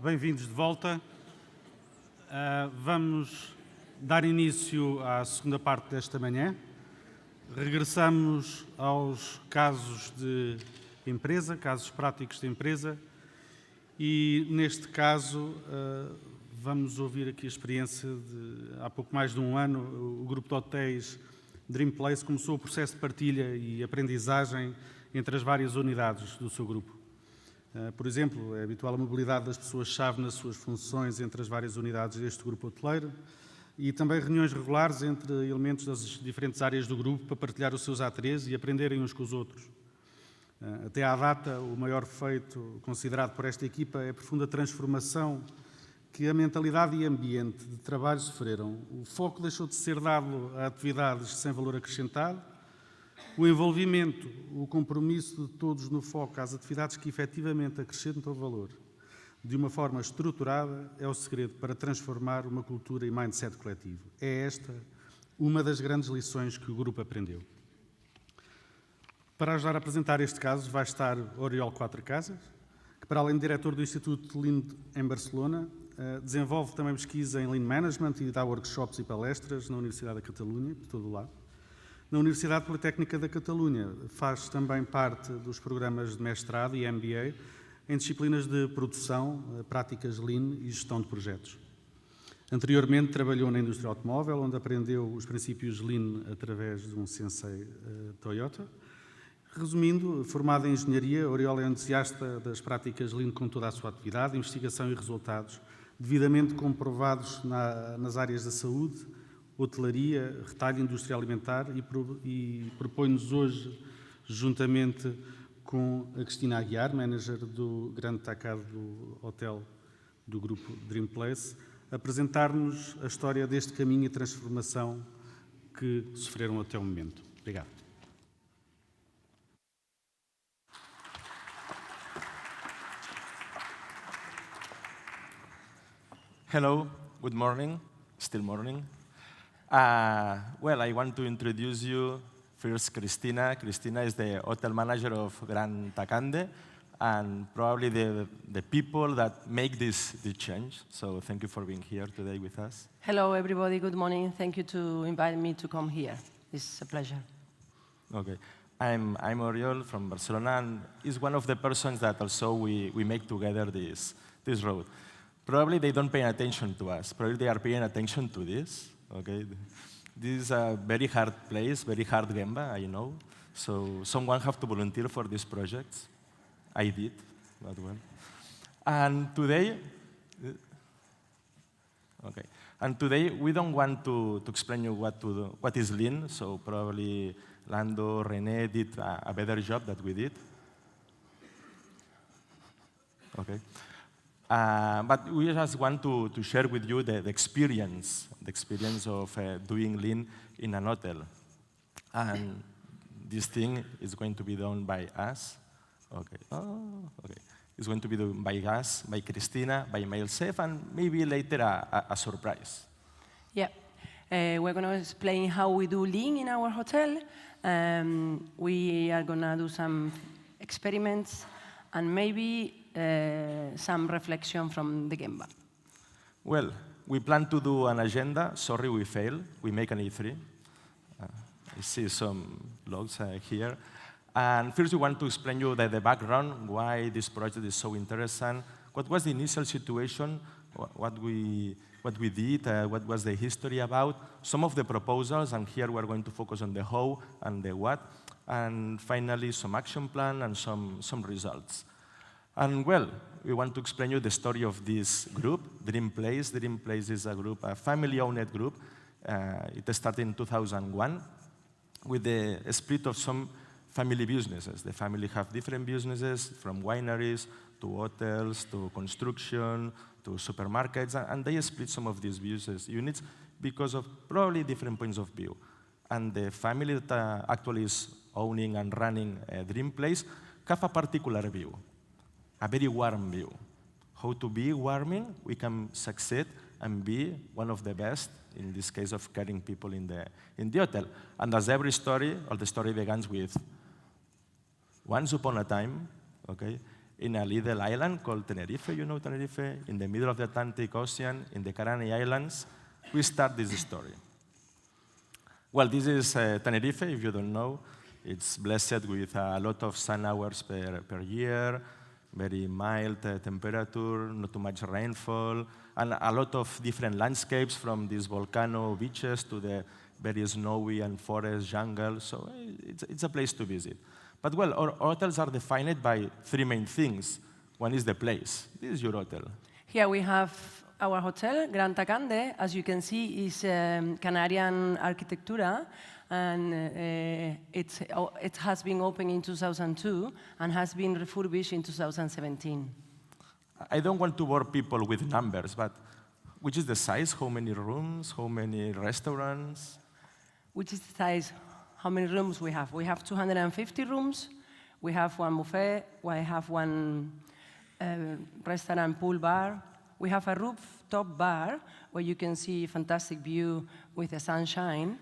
bem-vindos de volta. Vamos dar início à segunda parte desta manhã. Regressamos aos casos de empresa, casos práticos de empresa, e neste caso vamos ouvir aqui a experiência de, há pouco mais de um ano, o grupo de hotéis Dreamplace começou o processo de partilha e aprendizagem entre as várias unidades do seu grupo. Por exemplo, é habitual a mobilidade das pessoas-chave nas suas funções entre as várias unidades deste grupo hoteleiro e também reuniões regulares entre elementos das diferentes áreas do grupo para partilhar os seus ateliês e aprenderem uns com os outros. Até à data, o maior feito considerado por esta equipa é a profunda transformação que a mentalidade e ambiente de trabalho sofreram. O foco deixou de ser dado a atividades sem valor acrescentado. O envolvimento, o compromisso de todos no foco às atividades que efetivamente acrescentam valor de uma forma estruturada é o segredo para transformar uma cultura e mindset coletivo. É esta uma das grandes lições que o grupo aprendeu. Para ajudar a apresentar este caso vai estar Oriol Quatro Casas, que para além de diretor do Instituto Lean em Barcelona, desenvolve também pesquisa em Lean Management e dá workshops e palestras na Universidade da Catalunha, de todo o lado. Na Universidade Politécnica da Catalunha faz também parte dos programas de mestrado e MBA em disciplinas de produção, práticas Lean e gestão de projetos. Anteriormente trabalhou na indústria automóvel, onde aprendeu os princípios Lean através de um sensei Toyota. Resumindo, formado em engenharia, Oriol é entusiasta das práticas Lean com toda a sua atividade, investigação e resultados devidamente comprovados nas áreas da saúde, hotelaria, retalho, indústria alimentar e propõe-nos hoje, juntamente com a Cristina Aguiar, manager do grande tacado do hotel do grupo Dreamplace, apresentar-nos a história deste caminho e transformação que sofreram até o momento. Obrigado. Hello, good morning, still morning. Well, I want to introduce you first Cristina. Cristina is the hotel manager of Gran Tacande and probably the people that make this change. So thank you for being here today with us. Hello, everybody. Good morning. Thank you to invite me to come here. It's a pleasure. Okay. I'm Oriol from Barcelona, and is one of the persons that also we make together this road. Probably they don't pay attention to us. Probably they are paying attention to this. Okay, this is a very hard place, very hard gemba, I know. So someone have to volunteer for these projects. I did, that one. And today, we don't want to explain you what is Lean. So probably Lando, René did a better job than we did. Okay. But we just want to share with you the experience of doing Lean in an hotel. And this thing is going to be done by us. Okay. Okay. It's going to be done by us, by Cristina, by myself, and maybe later a surprise. Yeah. We're going to explain how we do Lean in our hotel. We are going to do some experiments and maybe some reflection from the Gemba. Well, we plan to do an agenda. Sorry, we failed. We make an E3. I see some logs here. And first, we want to explain you the background, why this project is so interesting. What was the initial situation? What we did? What was the history about? Some of the proposals, and here we're going to focus on the how and the what. And finally, some action plan and some results. And well, we want to explain you the story of this group, Dreamplace. Dreamplace is a group, a family-owned group. It started in 2001 with the split of some family businesses. The family have different businesses, from wineries to hotels to construction to supermarkets, and they split some of these business units because of probably different points of view. And the family that actually is owning and running Dreamplace have a particular view. A very warm view. How to be warming, we can succeed and be one of the best, in this case of caring people in the hotel. And as every story, all the story begins with, once upon a time, okay, in a little island called Tenerife. You know Tenerife? In the middle of the Atlantic Ocean, in the Canary Islands. We start this story. Well, this is Tenerife, if you don't know. It's blessed with a lot of sun hours per year, very mild temperature, not too much rainfall, and a lot of different landscapes from these volcano beaches to the very snowy and forest jungle. So it's a place to visit. But well, our hotels are defined by three main things. One is the place. This is your hotel. Here we have our hotel, Gran Tacande. As you can see, is Canarian architectura, and it has been opened in 2002 and has been refurbished in 2017. I don't want to bore people with numbers, but which is the size? How many rooms? How many restaurants? Which is the size? How many rooms we have? We have 250 rooms. We have one buffet. We have one restaurant, pool, bar. We have a rooftop bar where you can see a fantastic view with the sunshine.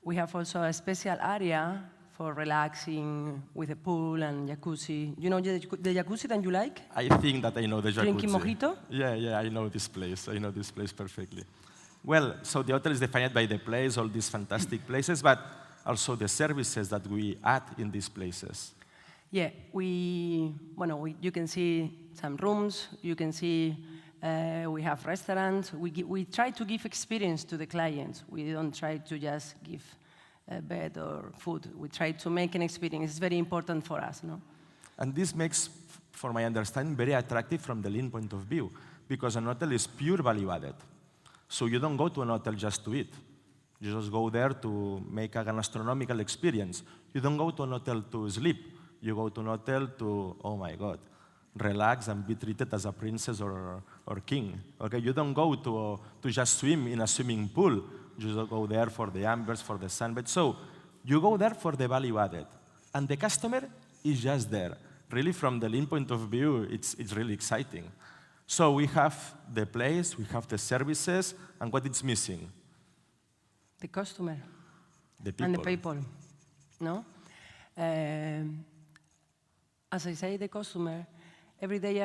We have also a special area for relaxing with a pool and jacuzzi. You know the jacuzzi that you like? I think that I know the jacuzzi. Drinking mojito? Yeah, I know this place. I know this place perfectly. Well, so the hotel is defined by the place, all these fantastic places, but also the services that we add in these places. Yeah, you can see some rooms, you can see we have restaurants. We try to give experience to the clients. We don't try to just give bed or food. We try to make an experience. It's very important for us, no? And this makes, for my understanding, very attractive from the lean point of view, because an hotel is pure value added. So you don't go to an hotel just to eat. You just go there to make a gastronomical experience. You don't go to an hotel to sleep. You go to an hotel to, oh my God, relax and be treated as a princess or king. Okay, you don't go to just swim in a swimming pool. You just go there for the ambience, for the sunbed. So you go there for the value added. And the customer is just there. Really, from the lean point of view, it's really exciting. So we have the place, we have the services, and what is missing? The customer. The people. And the people, no? As I say, the customer, every day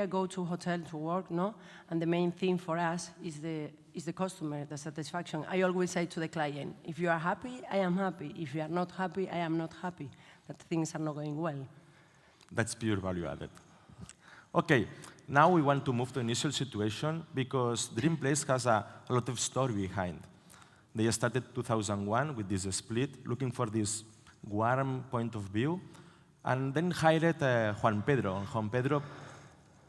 I go to a hotel to work, no? And the main thing for us is the customer, the satisfaction. I always say to the client, if you are happy, I am happy. If you are not happy, I am not happy, that things are not going well. That's pure value added. Okay, now we want to move to initial situation because Dreamplace has a lot of story behind. They started 2001 with this split, looking for this warm point of view, and then hired Juan Pedro. And Juan Pedro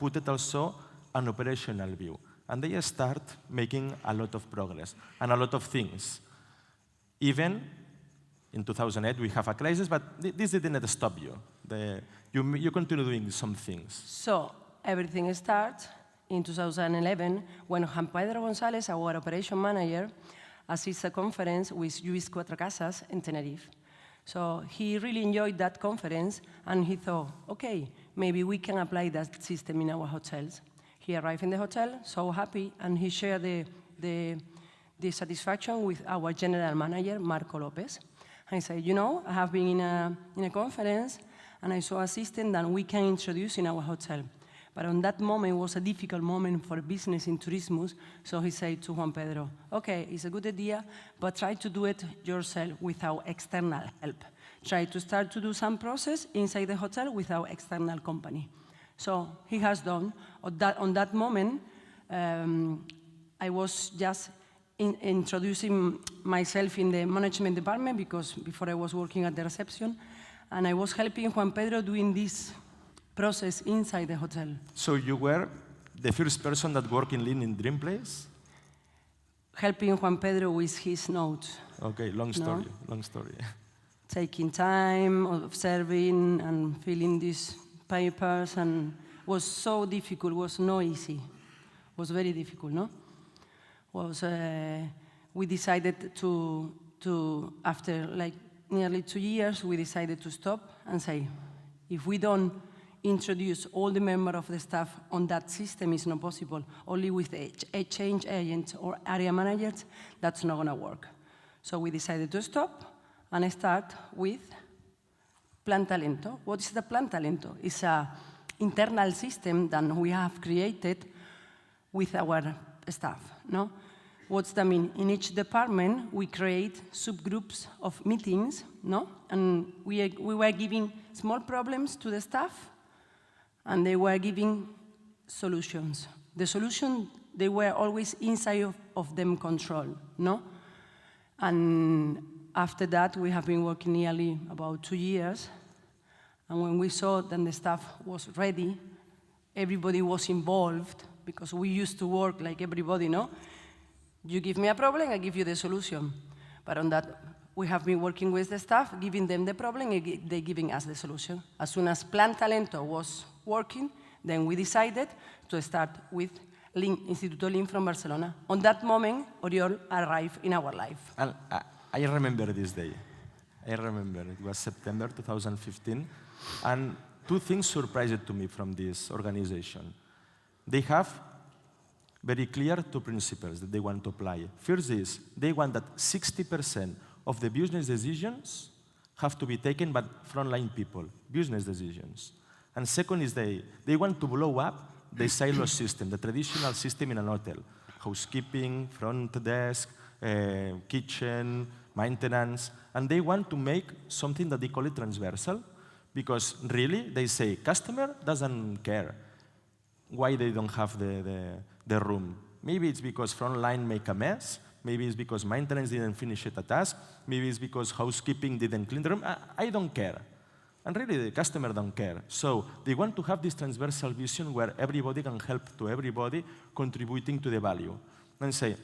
put it also an operational view. And they start making a lot of progress and a lot of things. Even in 2008, we have a crisis, but this didn't stop you. You continue doing some things. So everything starts in 2011 when Juan Pedro González, our operation manager, assisted a conference with Luis Cuatro Casas in Tenerife. So he really enjoyed that conference, and he thought, okay, maybe we can apply that system in our hotels. He arrived in the hotel, so happy, and he shared the satisfaction with our general manager, Marco Lopez. And he said, you know, I have been in a conference, and I saw a system that we can introduce in our hotel. But on that moment, it was a difficult moment for business in tourism, so he said to Juan Pedro, okay, it's a good idea, but try to do it yourself without external help. Try to start to do some process inside the hotel without external company. So he has done. On that moment, I was just introducing myself in the management department because before I was working at the reception, and I was helping Juan Pedro doing this process inside the hotel. So you were the first person that worked in Lean in Dreamplace? Helping Juan Pedro with his notes. Okay, long story, long story. Taking time, observing, and filling these papers, and was so difficult, was not easy. Was very difficult, no? We decided to after like nearly 2 years, we decided to stop and say, if we don't introduce all the members of the staff on that system, is not possible. Only with a change agent or area managers, that's not going to work. So we decided to stop and start with Plan Talento. What is the Plan Talento? It's an internal system that we have created with our staff. No? What's that mean? In each department, we create subgroups of meetings, no? And we were giving small problems to the staff, and they were giving solutions. The solution, they were always inside of them control, no? And after that, we have been working nearly about 2 years. And when we saw that the staff was ready, everybody was involved, because we used to work like everybody, no? You give me a problem, I give you the solution. But on that, we have been working with the staff, giving them the problem, and they giving us the solution. As soon as Plan Talento was working, then we decided to start with Instituto Link from Barcelona. On that moment, Oriol arrived in our life. And I remember this day. I remember it was September 2015, and 2 things surprised to me from this organization. They have very clear 2 principles that they want to apply. First is, they want that 60% of the business decisions have to be taken by frontline people, business decisions. And second is they want to blow up the silo system, the traditional system in an hotel. Housekeeping, front desk, kitchen, maintenance. And they want to make something that they call it transversal, because really, they say, customer doesn't care why they don't have the room. Maybe it's because frontline make a mess. Maybe it's because maintenance didn't finish a task. Maybe it's because housekeeping didn't clean the room. I don't care. And really, the customer don't care. So they want to have this transversal vision where everybody can help to everybody, contributing to the value. And say,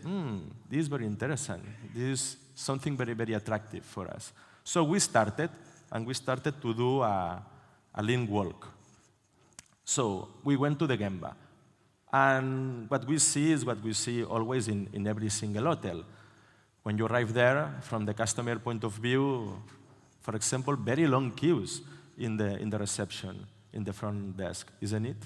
this is very interesting. This is something very, very attractive for us. So we started, and we started to do a lean walk. So we went to the Gemba. And what we see is what we see always in every single hotel. When you arrive there, from the customer point of view, for example, very long queues in the reception, in the front desk, isn't it?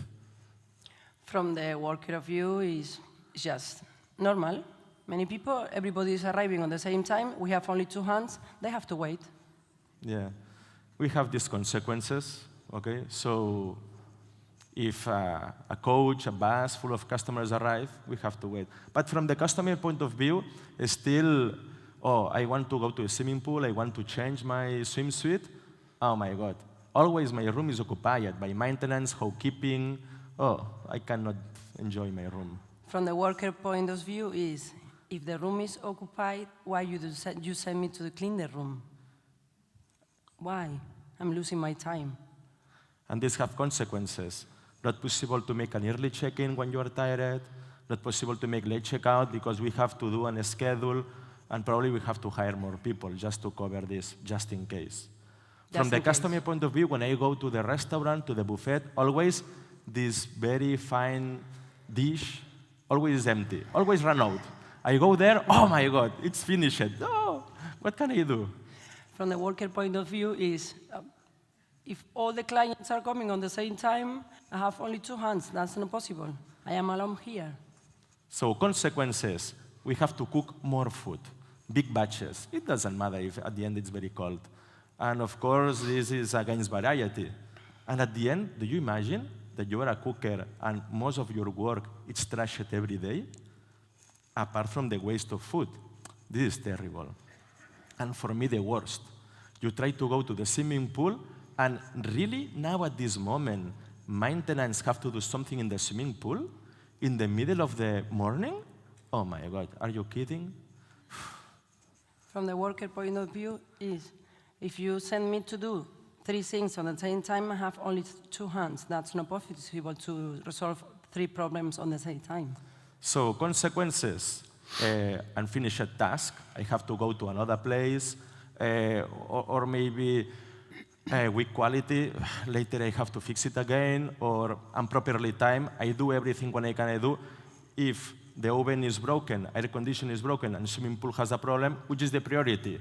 From the worker view, is just normal. Many people, everybody is arriving on the same time. We have only 2 hands. They have to wait. Yeah. We have these consequences, okay? So if a coach, a bus full of customers arrive, we have to wait. But from the customer point of view, still, I want to go to a swimming pool, I want to change my swimsuit. Oh my God. Always my room is occupied by maintenance, housekeeping. I cannot enjoy my room. From the worker point of view is, if the room is occupied, why you send me to clean the room? Why? I'm losing my time. And these have consequences. Not possible to make an early check-in when you are tired. Not possible to make late checkout because we have to do a schedule. And probably we have to hire more people just to cover this, just in case. From the customer point of view, when I go to the restaurant, to the buffet, always this very fine dish always is empty, always run out. I go there, oh my God, it's finished. Oh, what can I do? From the worker point of view is, if all the clients are coming on the same time, I have only 2 hands. That's not possible. I am alone here. So consequences, we have to cook more food, big batches. It doesn't matter if at the end it's very cold. And of course, this is against variety. And at the end, do you imagine that you are a cooker and most of your work is trashed every day? Apart from the waste of food. This is terrible. And for me, the worst. You try to go to the swimming pool, and really, now at this moment, maintenance have to do something in the swimming pool in the middle of the morning? Oh my God, are you kidding? From the worker point of view is, if you send me to do 3 things on the same time, I have only 2 hands. That's not possible to resolve 3 problems on the same time. So consequences, unfinished task. I have to go to another place, or maybe weak quality. Later I have to fix it again, or improperly timed. I do everything when I can do. If the oven is broken, air conditioning is broken, and swimming pool has a problem, which is the priority?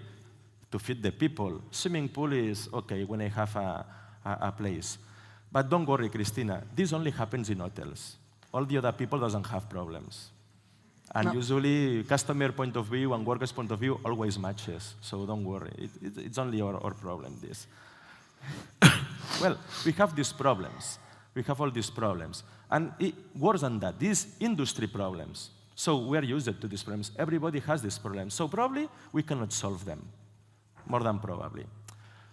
To feed the people. Swimming pool is okay when I have a place. But don't worry, Cristina. This only happens in hotels. All the other people doesn't have problems. And usually, customer point of view and workers' point of view always matches. So don't worry. It's only our problem, this. Well, we have these problems. We have all these problems. And worse than that, these industry problems. So we are used to these problems. Everybody has these problems. So probably we cannot solve them, more than probably.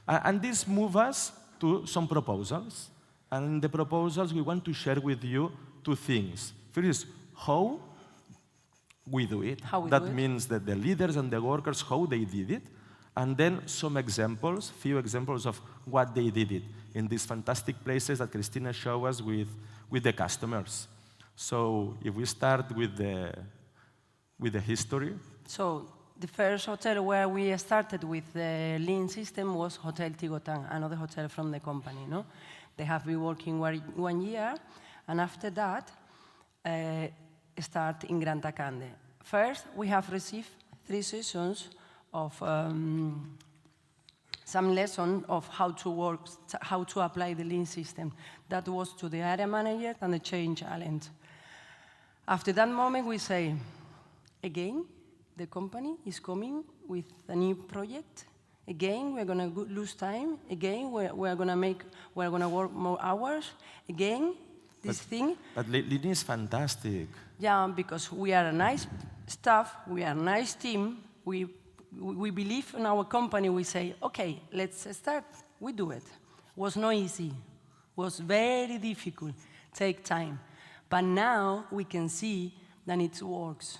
And this moves us to some proposals. And in the proposals, we want to share with you two things. First, how we do it. That means that the leaders and the workers, how they did it. And then some examples, few examples of what they did it in these fantastic places that Christina showed us with the customers. So if we start with the history. So the first hotel where we started with the lean system was Hotel Tigotan, another hotel from the company. No? They have been working 1 year, and after that, start in Gran Tacande. First, we have received 3 sessions of some lesson of how to work, how to apply the lean system. That was to the area manager and the change agent. After that moment, we say, again, the company is coming with a new project. Again, we're going to lose time. Again, we're going to work more hours. Again, thing. But lean is fantastic. Yeah, because we are a nice staff, we are a nice team. We believe in our company. We say, okay, let's start. We do it. Was not easy. Was very difficult. Take time. But now we can see that it works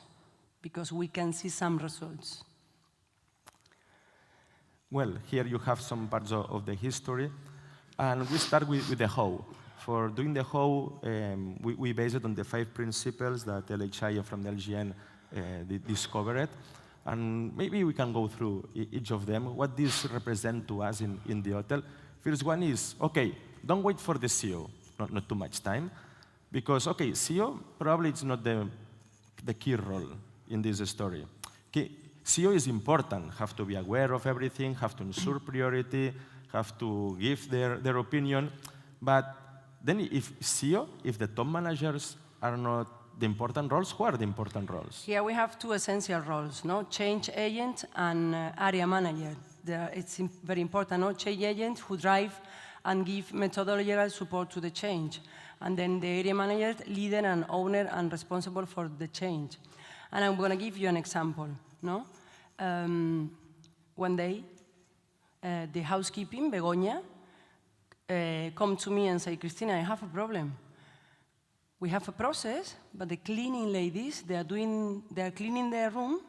because we can see some results. Well, here you have some parts of the history. And we start with the how. For doing the how, we base it on the 5 principles that LHI from the LGN discovered. And maybe we can go through each of them, what these represent to us in the hotel. First one is, okay, don't wait for the CEO, not too much time. Because, okay, CEO probably it's not the key role in this story. Okay, CEO is important, have to be aware of everything, have to ensure priority, have to give their opinion. But then if CEO, if the top managers are not the important roles, who are the important roles? Here we have 2 essential roles, no? Change agent and area manager. It's very important, no? Change agent who drive and give methodological support to the change. And then the area manager, leader and owner and responsible for the change. And I'm going to give you an example, no? One day, the housekeeping, Begoña, come to me and say, Cristina, I have a problem. We have a process, but the cleaning ladies, they are cleaning their room,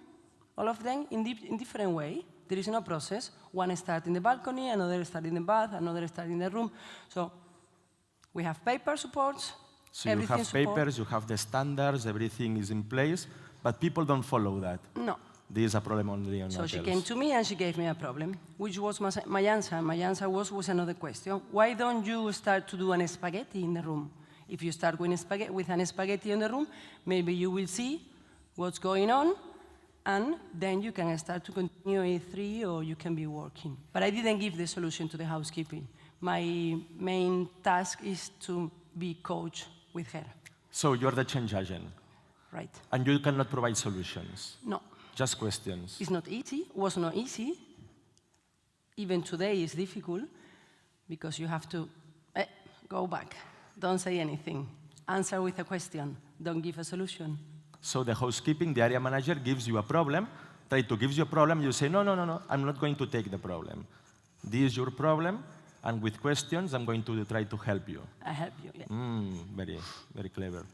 all of them, in different way. There is no process. One starts in the balcony, another starts in the bath, another starts in the room. So we have paper supports. So you have papers, you have the standards, everything is in place, but people don't follow that. No. This is a problem only on So hotels. she came to me and she gave me a problem, which was my answer. My answer was another question. Why don't you start to do an spaghetti in the room? If you start with an spaghetti in the room, maybe you will see what's going on, and then you can start to continue A3 or you can be working. But I didn't give the solution to the housekeeping. My main task is to be coach with her. So you're the change agent. Right. And you cannot provide solutions. No. Just questions. It's not easy, was not easy. Even today it's difficult because you have to go back. Don't say anything. Answer with a question. Don't give a solution. So the housekeeping, the area manager gives you a problem, try to give you a problem, you say, no, I'm not going to take the problem. This is your problem, and with questions, I'm going to try to help you. I help you, yeah. Very, very clever.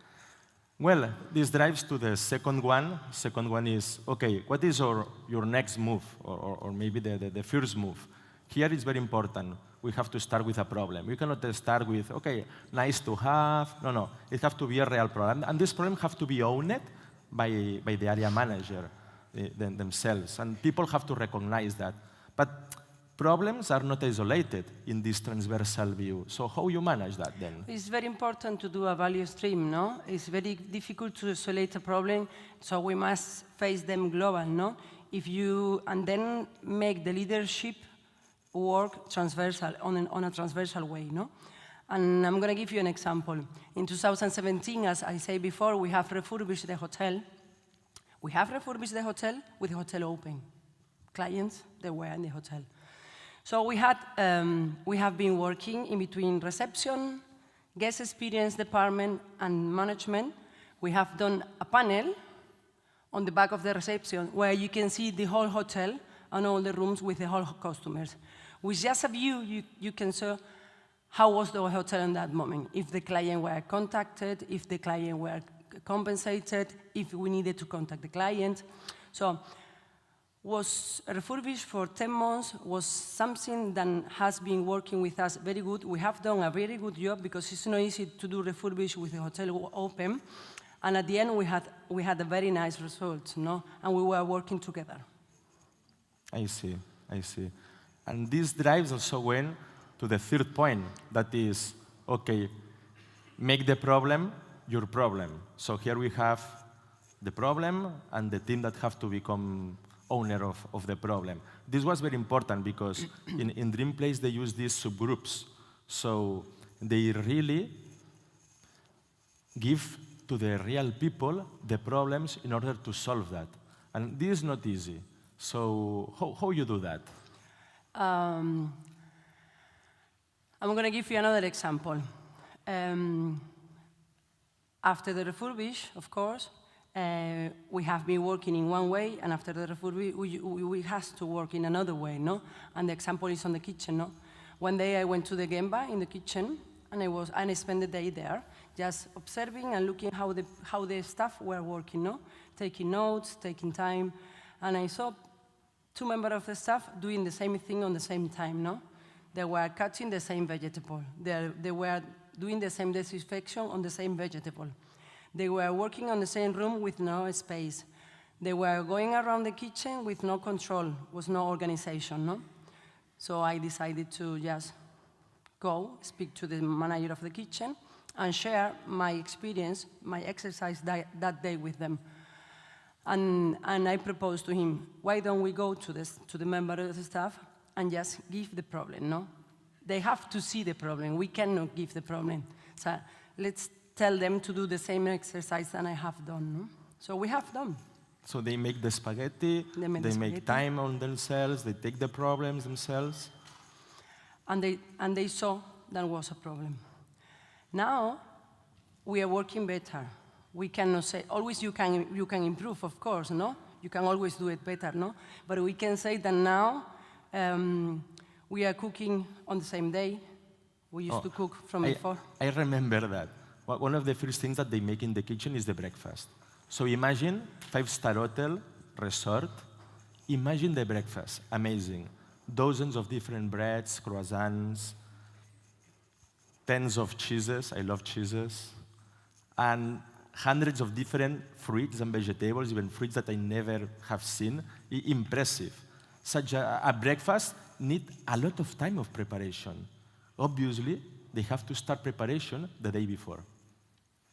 Well, this drives to the second one. Second one is, okay, what is your next move, or maybe the first move? Here it's very important. We have to start with a problem. We cannot start with, okay, nice to have. No. It has to be a real problem. And this problem has to be owned by the area manager themselves. And people have to recognize that. But problems are not isolated in this transversal view. So how you manage that then? It's very important to do a value stream, no? It's very difficult to isolate a problem, so we must face them global, no? And then make the leadership work transversal, on a transversal way, no? And I'm going to give you an example. In 2017, as I said before, we have refurbished the hotel. We have refurbished the hotel with the hotel open. Clients, they were in the hotel. So we have been working in between reception, guest experience department, and management. We have done a panel on the back of the reception where you can see the whole hotel and all the rooms with the whole customers. With just a view, you can see how was the hotel in that moment, if the client were contacted, if the client were compensated, if we needed to contact the client. So was refurbished for 10 months, was something that has been working with us very good. We have done a very good job because it's not easy to do refurbish with the hotel open. And at the end, we had a very nice result, no? And we were working together. I see. And this drives also when to the third point, that is, okay, make the problem your problem. So here we have the problem and the team that have to become owner of the problem. This was very important because in Dreamplace they use these subgroups. So they really give to the real people the problems in order to solve that. And this is not easy. So how you do that? I'm going to give you another example. After the refurbish, of course, we have been working in one way, and after the refurbish, we have to work in another way, no? And the example is on the kitchen, no? One day I went to the Gemba in the kitchen, and I spent the day there, just observing and looking how the staff were working, no? Taking notes, taking time, and I saw 2 members of the staff doing the same thing on the same time, no? They were cutting the same vegetable. They were doing the same disinfection on the same vegetable. They were working on the same room with no space. They were going around the kitchen with no control, with no organization, no? So I decided to just go, speak to the manager of the kitchen, and share my experience, my exercise that day with them. And I proposed to him, why don't we go to the member of the staff and just give the problem, no? They have to see the problem. We cannot give the problem. So let's tell them to do the same exercise that I have done, no? So we have done. So they make the spaghetti, they make time on themselves, they take the problems themselves. And they saw that was a problem. Now, we are working better. We cannot say, always you can improve, of course, no? You can always do it better, no? But we can say that now we are cooking on the same day. We used to cook from before. I remember that. One of the first things that they make in the kitchen is the breakfast. So imagine 5-star hotel, resort. Imagine the breakfast. Amazing. Dozens of different breads, croissants, tens of cheeses. I love cheeses. And hundreds of different fruits and vegetables, even fruits that I never have seen. Impressive. Such a breakfast needs a lot of time of preparation. Obviously, they have to start preparation the day before.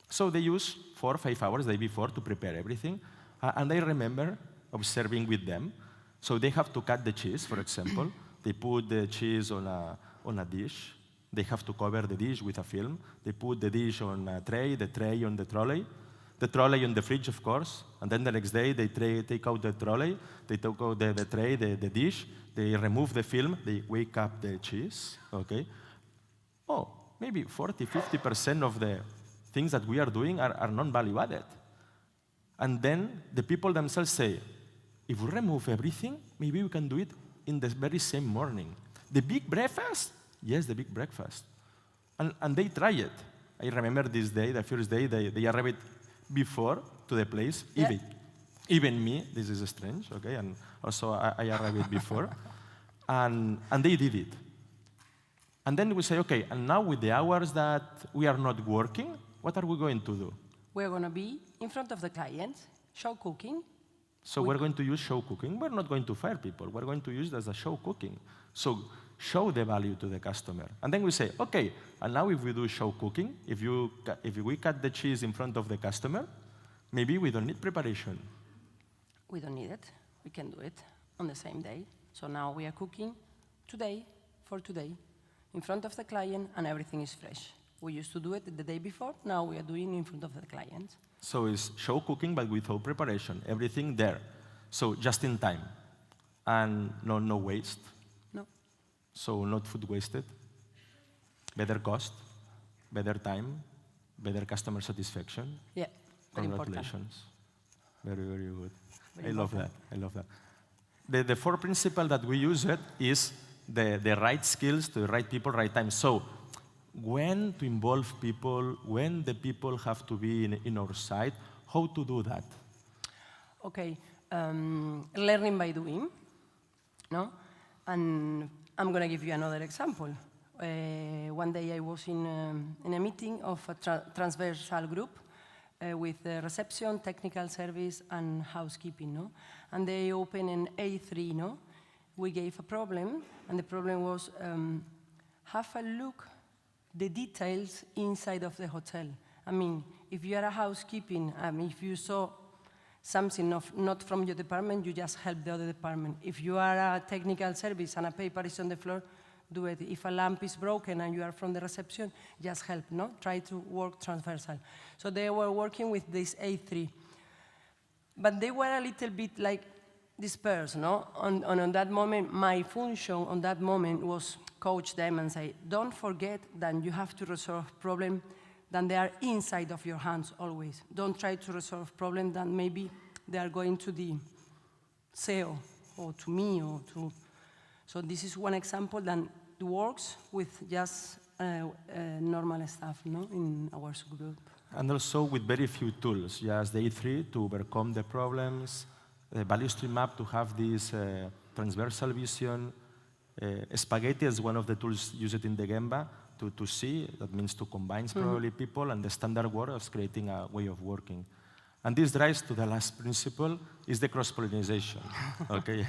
So they use 4 or 5 hours the day before to prepare everything. And I remember observing with them. So they have to cut the cheese, for example. They put the cheese on a dish. They have to cover the dish with a film. They put the dish on a tray, the tray on the trolley on the fridge, of course. And then the next day, they take out the trolley, they take out the tray, the dish, they remove the film, they wake up the cheese, okay? Oh, maybe 40, 50% of the things that we are doing are non-value added. And then the people themselves say, if we remove everything, maybe we can do it in the very same morning. The big breakfast? Yes, the big breakfast. And they try it. I remember this day, the first day, they arrived before to the place. Yeah. Even me, this is strange, okay? And also I arrived before. And they did it. And then we say, okay, and now with the hours that we are not working, what are we going to do? We're going to be in front of the client, show cooking. So we're going to use show cooking. We're not going to fire people. We're going to use it as a show cooking. So show the value to the customer. And then we say, okay, and now if we do show cooking, if we cut the cheese in front of the customer, maybe we don't need preparation. We don't need it. We can do it on the same day. So now we are cooking today, for today, in front of the client, and everything is fresh. We used to do it the day before. Now we are doing it in front of the client. So it's show cooking, but without preparation. Everything there. So just in time. And no waste. No. So not food wasted, better cost, better time, better customer satisfaction. Yeah, very important. Congratulations. Very, very good. Very I love important. that. I love that. The fourth principle that we use it is the right skills to the right people, right time. So when to involve people, when the people have to be in our side, how to do that? Okay, learning by doing, no? And I'm going to give you another example. One day I was in a meeting of a transversal group with the reception, technical service, and housekeeping, no? And they opened an A3, no? We gave a problem, and the problem was have a look the details inside of the hotel. I mean, if you are a housekeeping, if you saw something not from your department, you just help the other department. If you are a technical service and a paper is on the floor, do it. If a lamp is broken and you are from the reception, just help, no? Try to work transversal. So they were working with this A3. But they were a little bit like dispersed, no? On that moment, my function on that moment was coach them and say, don't forget that you have to resolve problems that they are inside of your hands always. Don't try to resolve problems that maybe they are going to the CEO or to me or to... So this is one example that works with just normal stuff, no, in our group. And also with very few tools, just the A3 to overcome the problems, the value stream map to have this transversal vision. Spaghetti is one of the tools used in the Gemba to see, that means to combine probably people, and the standard word of creating a way of working. And this drives to the last principle, is the cross-pollination, okay?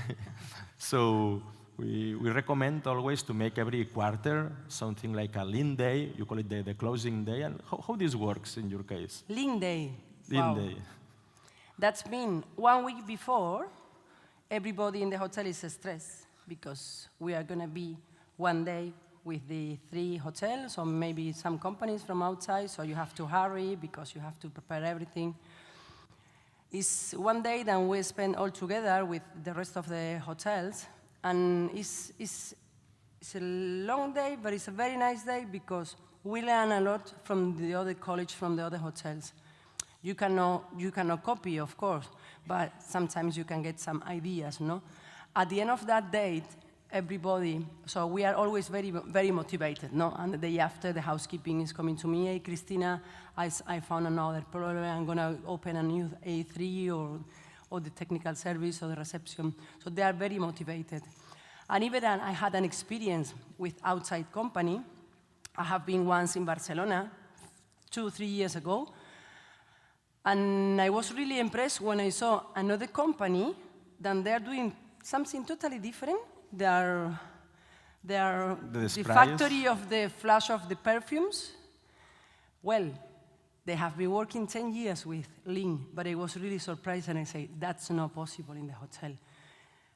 So we recommend always to make every quarter something like a lean day, you call it the closing day, and how this works in your case? Lean day. Lean Wow. day. That's mean 1 week before, everybody in the hotel is stressed because we are going to be one day with the 3 hotels or maybe some companies from outside, so you have to hurry because you have to prepare everything. It's one day that we spend all together with the rest of the hotels, and it's a long day, but it's a very nice day because we learn a lot from the other college, from the other hotels. You cannot copy, of course, but sometimes you can get some ideas, no? At the end of that day, everybody, so we are always very, very motivated, no? And the day after, the housekeeping is coming to me, hey, Cristina, I found another problem, I'm gonna open a new A3 or the technical service or the reception. So they are very motivated. And even I had an experience with outside company. I have been once in Barcelona 2-3 years ago, and I was really impressed when I saw another company that they're doing something totally different. They are the factory of the flash of the perfumes. Well, they have been working 10 years with Lean, but I was really surprised, and I say, that's not possible in the hotel.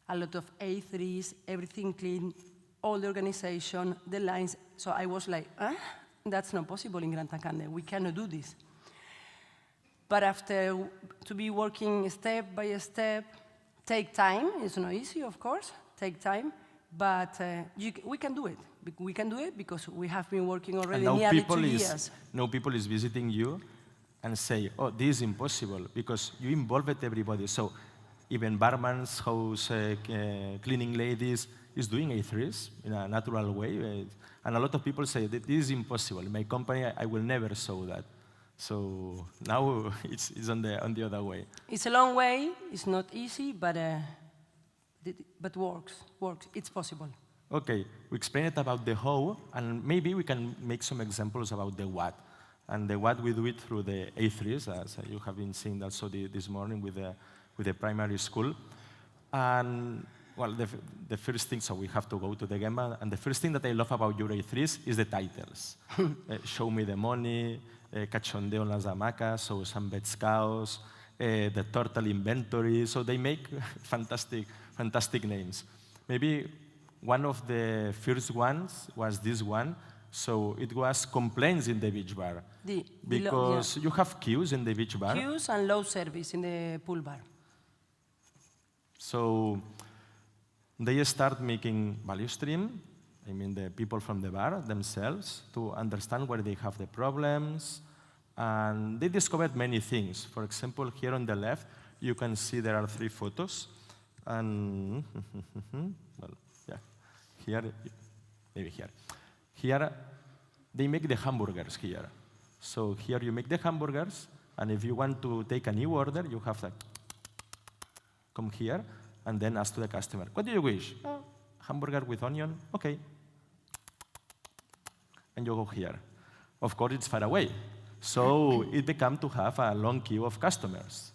A lot of A3s, everything clean, all the organization, the lines. So I was like, that's not possible in Gran Tacande. We cannot do this. But after to be working step by step, take time. It's not easy, of course, take time. But we can do it. We can do it because we have been working already nearly 2 years. Now people is visiting you and say, oh, this is impossible, because you involved everybody. So even barman's house, cleaning ladies is doing A3s in a natural way. And a lot of people say that this is impossible. In my company, I will never show that. So now it's on the other way. It's a long way. It's not easy, but works. It's possible. Okay, we explained about the how, and maybe we can make some examples about the what. And the what we do it through the A3s, as you have been seeing also this morning with the primary school. And well, the first thing, so we have to go to the Gemba, and the first thing that I love about your A3s is the titles. Show me the money, cachondeo en las hamacas, so some beds cows, the total inventory, so they make fantastic names. Maybe one of the first ones was this one, so it was complaints in the beach bar. Because you have queues in the beach bar. Queues and low service in the pool bar. So they start making value stream, I mean the people from the bar themselves, to understand where they have the problems. And they discovered many things. For example, here on the left, you can see there are 3 photos. And, well, yeah, here, maybe here. Here, they make the hamburgers here. So here you make the hamburgers, and if you want to take a new order, you have to come here and then ask to the customer, what do you wish? Hamburger with onion? Okay. And you go here. Of course, it's far away. So it becomes to have a long queue of customers.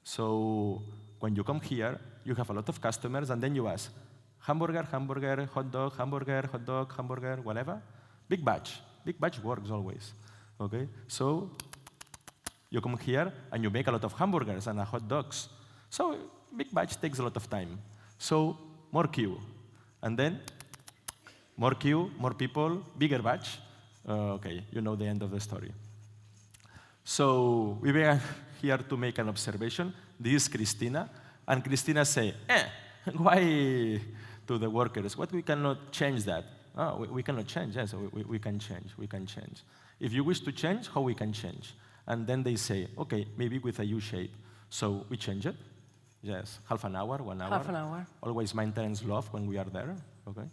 So when you come here, you have a lot of customers, and then you ask, hamburger, hamburger, hot dog, hamburger, whatever. Big batch. Big batch works always. Okay? So you come here, and you make a lot of hamburgers and hot dogs. So big batch takes a lot of time. So more queue. And then more queue, more people, bigger batch. Okay, you know the end of the story. So we were here to make an observation. This is Christina. And Christina say, why to the workers? What we cannot change that? Oh, we cannot change. Yes, we can change. We can change. If you wish to change, how we can change? And then they say, okay, maybe with a U shape. So we change it. Yes, half an hour, 1 hour. Half an hour. Always maintenance love when we are there. Okay.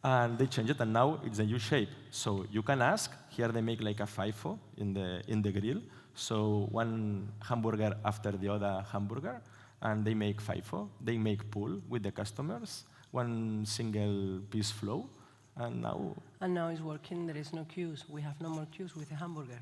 And they change it, and now it's a U shape. So you can ask. Here they make like a FIFO in the grill. So one hamburger after the other hamburger, and they make FIFO. They make pool with the customers, one single piece flow, and now. And now it's working. There is no queues. We have no more queues with the hamburger.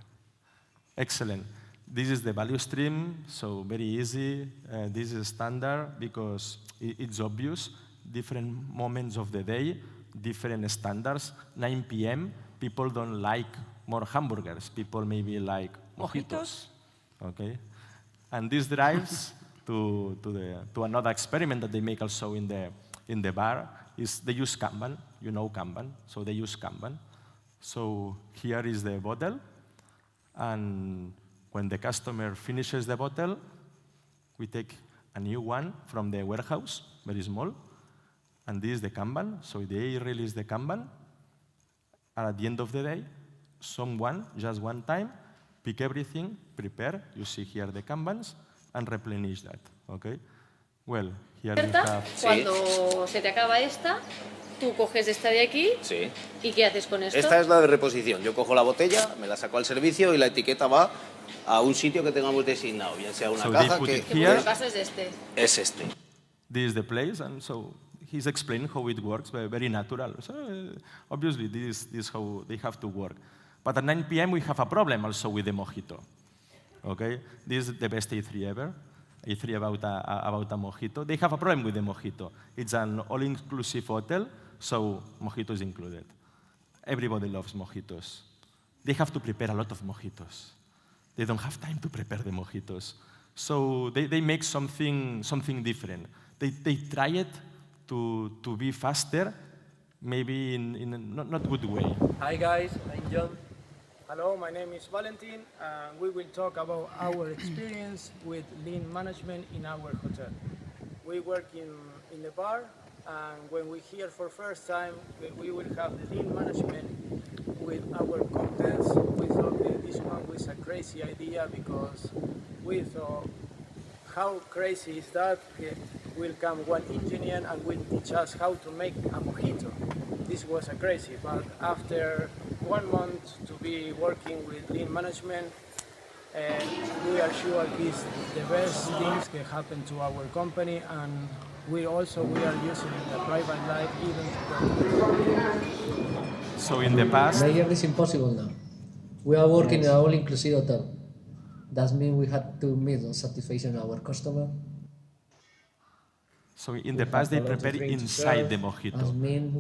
Excellent. This is the value stream, so very easy. This is standard because it's obvious. Different moments of the day, different standards. 9 p.m., people don't like more hamburgers. People maybe like mojitos. Okay? And this drives to another experiment that they make also in the bar, is they use Kanban. You know Kanban, so they use Kanban. So here is the bottle, and when the customer finishes the bottle, we take a new one from the warehouse, very small, and this is the Kanban. So they release the Kanban, and at the end of the day, someone, just one time, pick everything, prepare, you see here the Kanbans, and replenish that, okay? Well, here we have... Cuando se te acaba esta, tú coges esta de aquí. Sí. ¿Y qué haces con esto? Esta es la de reposición. Yo cojo la botella, me la saco al servicio y la etiqueta va a un sitio que tengamos designado, bien sea una caja que... Que por el caso es este. Es este. This is the place, and so he's explaining how it works, very natural. So obviously, this is how they have to work. But at 9 p.m., we have a problem also with the mojito. Okay? This is the best A3 ever. A3 about a mojito. They have a problem with the mojito. It's an all-inclusive hotel, so mojito is included. Everybody loves mojitos. They have to prepare a lot of mojitos. They don't have time to prepare the mojitos. So they make something different. They try it to be faster, maybe in a not good way. Hi guys, I'm John. Hello, my name is Valentin, and we will talk about our experience with lean management in our hotel. We work in the bar, and when we hear for first time we will have the lean management with our cocktails, we thought that this one was a crazy idea because we thought, how crazy is that? Will come one engineer and will teach us how to make a mojito. This was a crazy, but after 1 month to be working with lean management, we are sure it's the best things can happen to our company, and we are using in the private life even for. So in the past, Layer is impossible now. We are working in an all-inclusive hotel. That means we had to meet the satisfaction of our customer. So in the past, they prepare inside the mojito.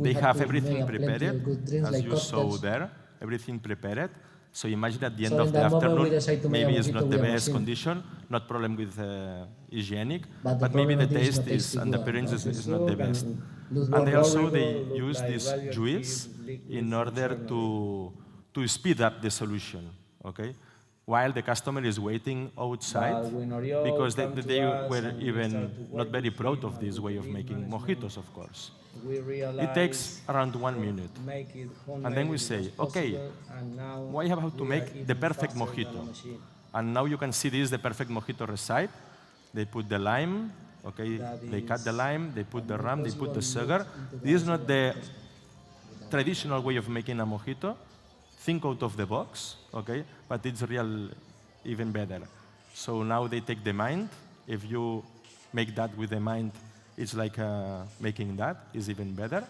They have everything prepared, as you saw there, everything prepared. So imagine at the end of the afternoon, maybe it's not the best condition, not problem with hygienic, but maybe the taste is and the appearance is not the best. And they use these juice in order to speed up the solution. Okay. while the customer is waiting outside, because they were even not very proud of this way of making mojitos, of course. It takes around 1 minute. And then we say, okay, why have to make the perfect mojito? And now you can see this is the perfect mojito recipe. They put the lime, okay, they cut the lime, they put the rum, they put the sugar. This is not the traditional way of making a mojito. Think out of the box, okay, but it's even better. So now they take the mind. If you make that with the mind, it's like making that is even better.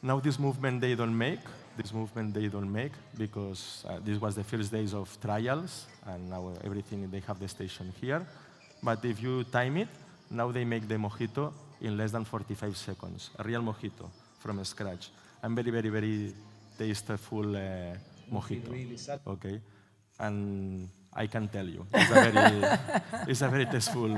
Now this movement they don't make. This movement they don't make because this was the first days of trials, and now everything, they have the station here. But if you time it, now they make the mojito in less than 45 seconds, a real mojito from scratch. And very, very, very tasteful mojito, okay? And I can tell you, it's a very tasteful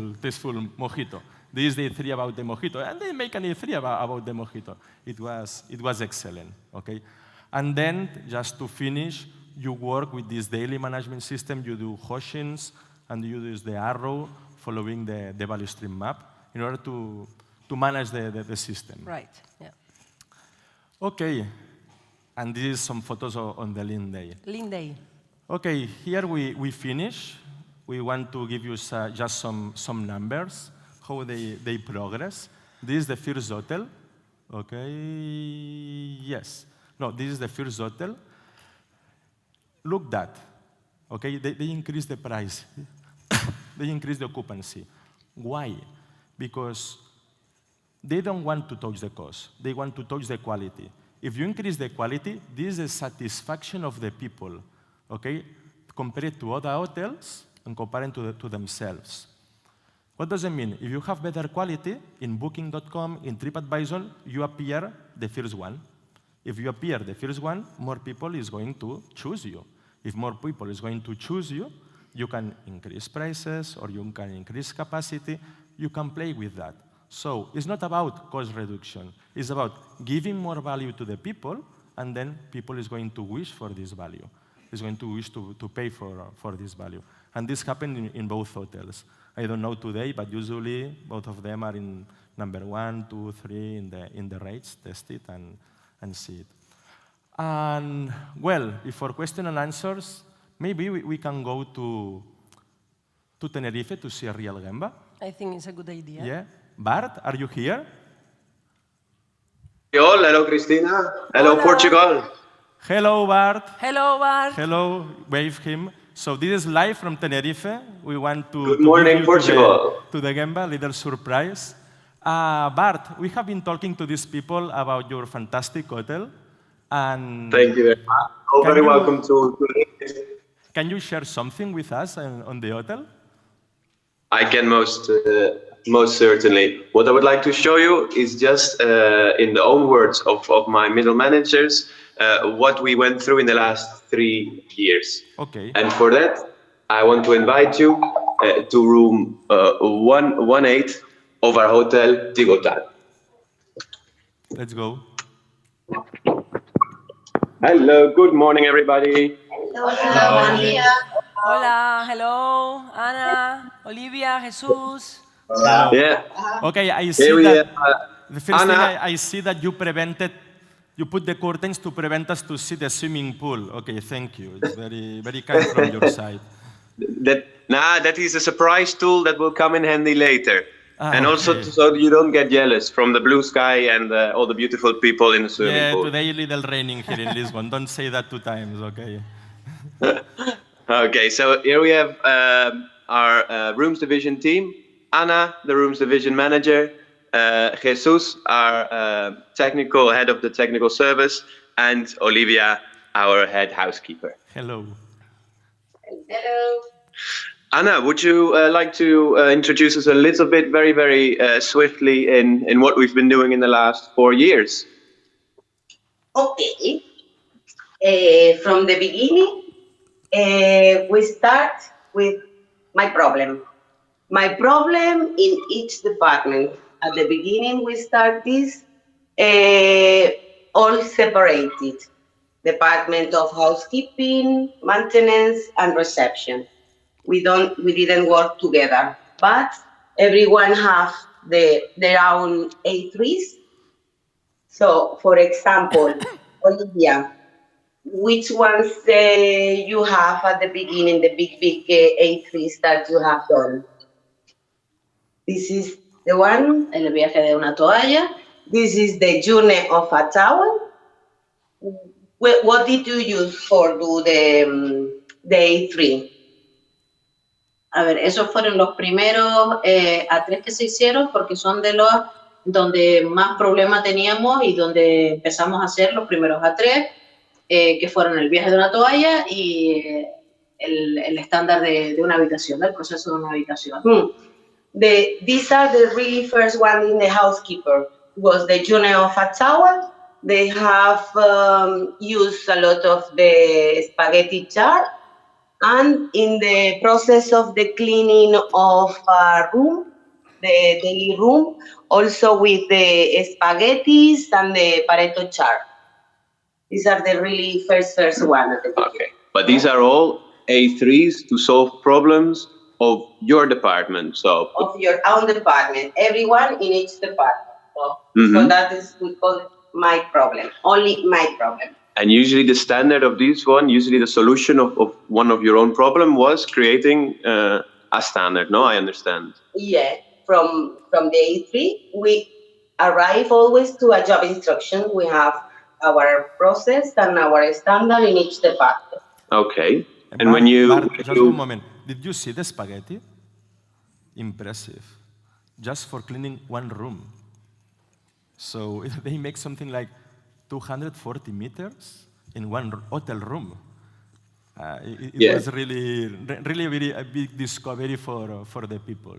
mojito. This is the E3 about the mojito, and they make an E3 about the mojito. It was excellent, okay? And then, just to finish, you work with this daily management system. You do Hoshins, and you use the arrow following the value stream map in order to manage the system. Right, yeah. Okay, and this is some photos on the Lean Day. Lean Day. Okay, here we finish. We want to give you just some numbers, how they progress. This is the first hotel. Okay, yes. No, this is the first hotel. Look that. Okay, they increase the price. They increase the occupancy. Why? Because they don't want to touch the cost. They want to touch the quality. If you increase the quality, this is the satisfaction of the people, okay? Compared to other hotels and comparing to themselves. What does it mean? If you have better quality, in Booking.com, in TripAdvisor, you appear the first one. If you appear the first one, more people is going to choose you. If more people is going to choose you, you can increase prices or you can increase capacity. You can play with that. So it's not about cost reduction. It's about giving more value to the people, and then people is going to wish for this value. Is going to wish to pay for this value. And this happened in both hotels. I don't know today, but usually both of them are in number 1, 2, 3 in the rates, test it and see it. And well, before question and answers, maybe we can go to Tenerife to see a real gamba. I think it's a good idea. Yeah. Bart, are you here? Hello, Cristina. Hello, Hola. Portugal. Hello, Bart. Hello, Bart. Hello, wave him. So this is live from Tenerife. We want to Good morning, give you Portugal. to the gamba, little surprise. Bart, we have been talking to these people about your fantastic hotel. And Thank you very much. Oh, very welcome to Can you share something with us on the hotel? I can most certainly. What I would like to show you is just in the own words of my middle managers, what we went through in the last 3 years. Okay. And for that, I want to invite you to room 118 of our hotel, Tigotan. Let's go. Hello, good morning, everybody. Hola, hello, Ana, Olivia, Jesus. Hello. Yeah. Okay, I see Here we that. have The first Anna. thing I see that you put the curtains to prevent us to see the swimming pool. Okay, thank you. It's very, very kind from your side. That is a surprise tool that will come in handy later. And also okay. so you don't get jealous from the blue sky and all the beautiful people in the swimming Yeah, pool. today little raining here in Lisbon. Don't say that 2 times, okay? Okay, so here we have our rooms division team. Ana, the rooms division manager. Jesus, our head of the technical service. And Olivia, our head housekeeper. Hello. Hello. Ana, would you like to introduce us a little bit, very, very swiftly, in what we've been doing in the last 4 years? Okay. From the beginning, we start with my problem. My problem in each department. At the beginning, we start this all separated. department of housekeeping, maintenance, and reception. We didn't work together, but everyone have their own A3s. So, for example, Olivia, which ones you have at the beginning, the big A3s that you have done? This is the one, el viaje de una toalla. This is the journey of a towel. What did you use for do the A3? A ver, esos fueron los primeros A3 que se hicieron porque son de los donde más problemas teníamos y donde empezamos a hacer los primeros A3, que fueron el viaje de una toalla y el estándar de una habitación, el proceso de una habitación. These are the really first one in the housekeeper. Was the journey of a towel. They have used a lot of the spaghetti jar. And in the process of the cleaning of a room, the daily room, also with the spaghettis and the Pareto chart. These are the really first one. At the beginning. Okay, but these are all A3s to solve problems of your department. So of your own department, everyone in each department. So that is, we call it my problem, only my problem. And usually the standard of this one, usually the solution of one of your own problem was creating a standard, no? I understand. Yeah, from the A3, we arrive always to a job instruction. We have our process and our standard in each department. Okay. And Bart, when you... just one moment. Did you see the spaghetti? Impressive. Just for cleaning one room. So they make something like 240 meters in one hotel room. It was really a big discovery for the people.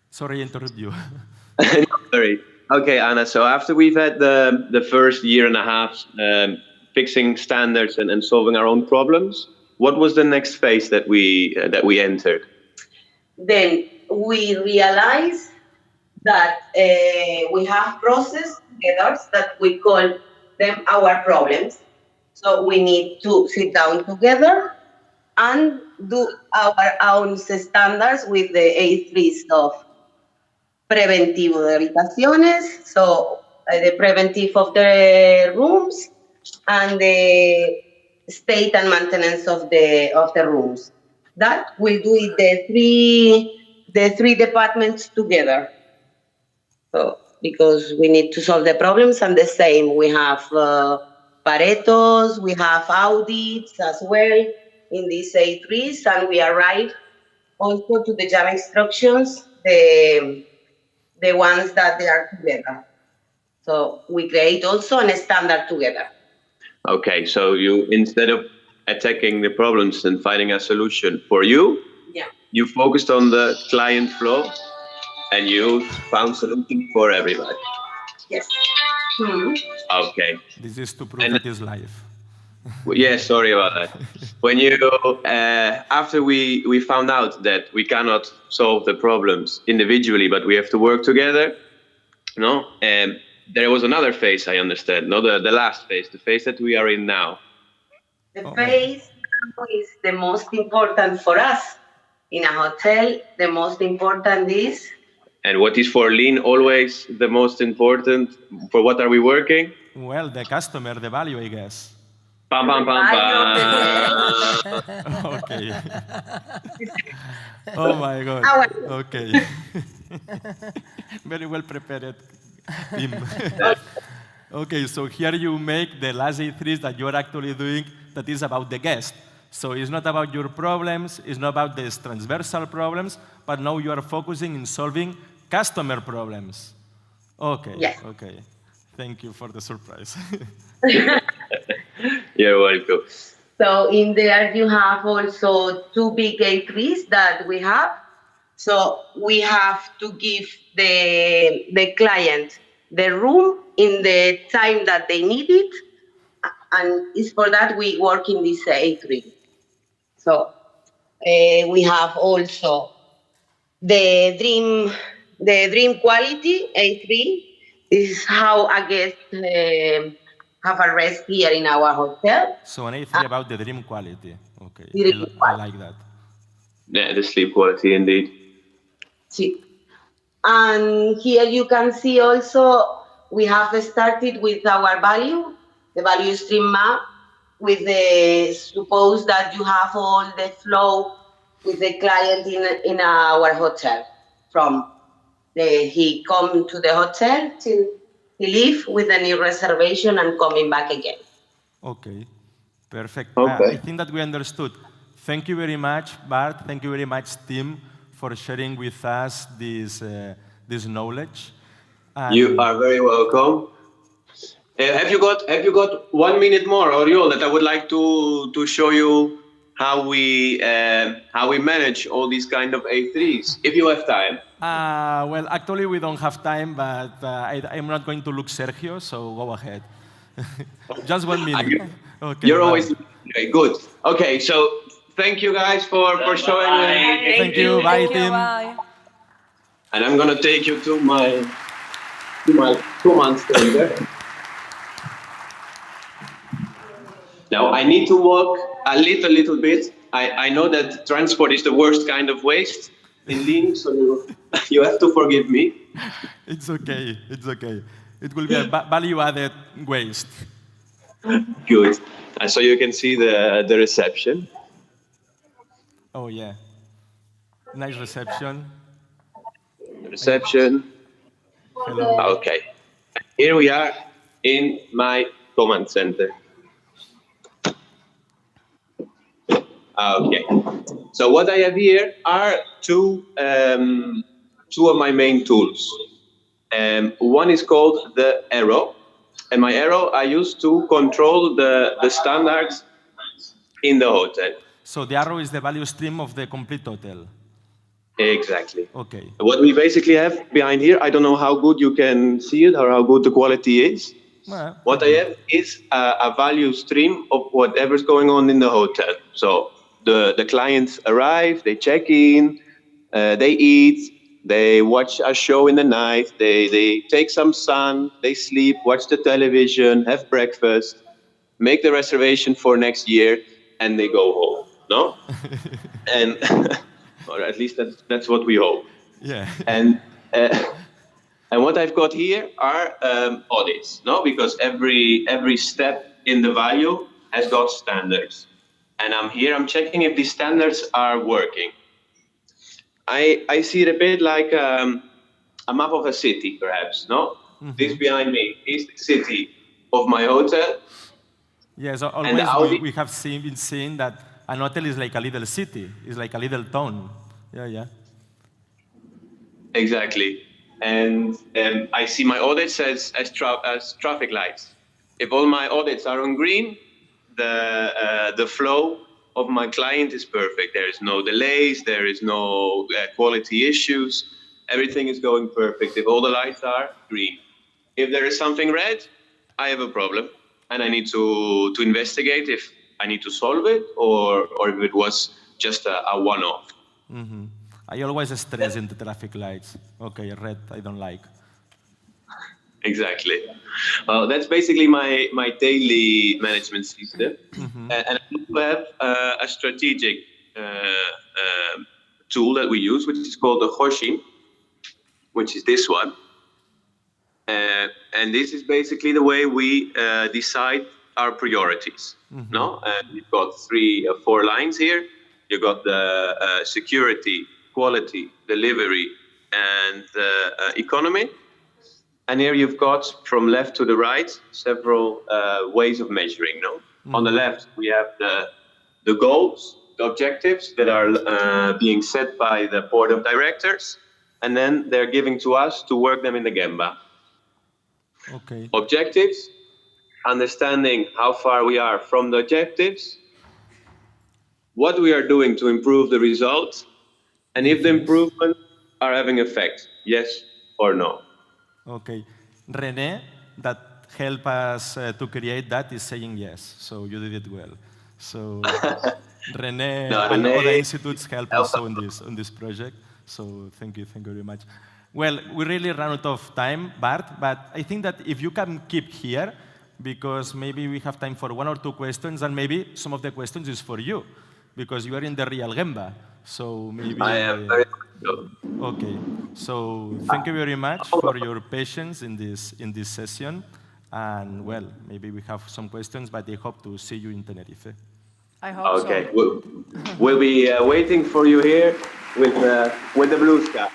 Sorry, I interrupt you. Sorry. Okay, Anna. So after we've had the first year and a half fixing standards and solving our own problems, what was the next phase that we entered? Then we realized that we have process together that we call them our problems. So we need to sit down together and do our own standards with the A3s of preventivo de habitaciones, so the preventive of the rooms, and the state and maintenance of the rooms. That will do it the three departments together. So, because we need to solve the problems, and the same, we have Paretos, we have audits as well in these A3s, and we arrive also to the job instructions, the ones that they are together. So we create also a standard together. Okay, so you, instead of attacking the problems and finding a solution for you, you focused on the client flow and you found solution for everybody. Yes. Okay. This is to prove it is live. Yeah, sorry about that. When you, after we found out that we cannot solve the problems individually, but we have to work together, no? And there was another phase, I understand, no? The last phase, the phase that we are in now. The phase is the most important for us. In a hotel, the most important is... And what is for Lean always the most important? For what are we working? Well, the customer, the value, I guess. Pam, pam, pam, pam. Okay. Oh my God. Okay. Very well prepared team. Okay, so here you make the last A3s that you're actually doing that is about the guest. So it's not about your problems, it's not about these transversal problems, but now you are focusing in solving customer problems. Okay, okay. Thank you for the surprise. You're welcome. So in there you have also two big A3s that we have. So we have to give the client the room in the time that they need it, and it's for that we work in this A3. So we have also the dream quality A3. This is how a guest have a rest here in our hotel. So an A3 about the dream quality. Okay, Dream I like that. Yeah, the sleep quality indeed. Sí. And here you can see also we have started with our value, the value stream map, with the suppose that you have all the flow with the client in our hotel from he come to the hotel till he leave with a new reservation and coming back again. Okay, perfect. Okay. I think that we understood. Thank you very much, Bart. Thank you very much, Tim, for sharing with us this knowledge. And You are very welcome. Have you got 1 minute more, Oriol, that I would like to show you how we manage all these kind of A3s, if you have time. well, actually, we don't have time, but I'm not going to look Sergio, so go ahead. Just 1 minute. Okay, You're bye. always okay, good. Okay, so thank you guys for showing me. Thank you. Bye, Thank you, Tim. bye. And I'm gonna take you to my 2 months later. Now I need to walk a little bit. I know that transport is the worst kind of waste in Lean, so you have to forgive me. It's okay. It's okay. It will be a value-added waste. Good. And so you can see the reception. Oh, yeah. Nice reception. Reception. Hello. Okay. Here we are in my command center. Okay. So what I have here are two of my main tools. One is called the arrow, and my arrow I use to control the standards in the hotel. So the arrow is the value stream of the complete hotel. Exactly. Okay. What we basically have behind here, I don't know how good you can see it or how good the quality is. Well, What I have is a value stream of whatever's going on in the hotel. So the clients arrive, they check in, they eat, they watch a show in the night, they take some sun, they sleep, watch the television, have breakfast, make the reservation for next year, and they go home. No? And or at least that's what we hope. Yeah. And what I've got here are audits, no? Because every step in the value has got standards. And I'm checking if these standards are working. I see it a bit like a map of a city, perhaps, no? Mm-hmm. This behind me is the city of my hotel. Yes, And the always Audi- we have been seeing that an hotel is like a little city, it's like a little town. Yeah, yeah. Exactly. And I see my audits as traffic lights. If all my audits are on green, the flow of my client is perfect. There is no delays, there is no quality issues. Everything is going perfect if all the lights are green. If there is something red, I have a problem, and I need to investigate if I need to solve it or if it was just a one-off. Mm-hmm. I always stress in the traffic lights. Okay, red, I don't like. Exactly. That's basically my daily management system. Mm-hmm. And I do have a strategic tool that we use, which is called the Hoshin, which is this one. And this is basically the way we decide our priorities. Mm-hmm. No? And you've got 3 or 4 lines here. You got the security, quality, delivery, and economy. And here you've got, from left to the right, several ways of measuring. No? Mm-hmm. On the left, we have the goals, the objectives that are being set by the board of directors, and then they're giving to us to work them in the Gemba. Okay. Objectives, understanding how far we are from the objectives, what we are doing to improve the results, and if the improvements are having effect, yes or no. Okay. René, that helped us to create that, is saying yes. So you did it well. So René No, and René other institutes help also on this project. So thank you very much. Well, we really ran out of time, Bart, but I think that if you can keep here, because maybe we have time for 1 or 2 questions, and maybe some of the questions is for you, because you are in the real Gemba. So maybe... I am very good. Okay, so thank you very much for your patience in this session. And well, maybe we have some questions, but I hope to see you in Tenerife. I hope Okay, so. we'll be waiting for you here with the blue sky.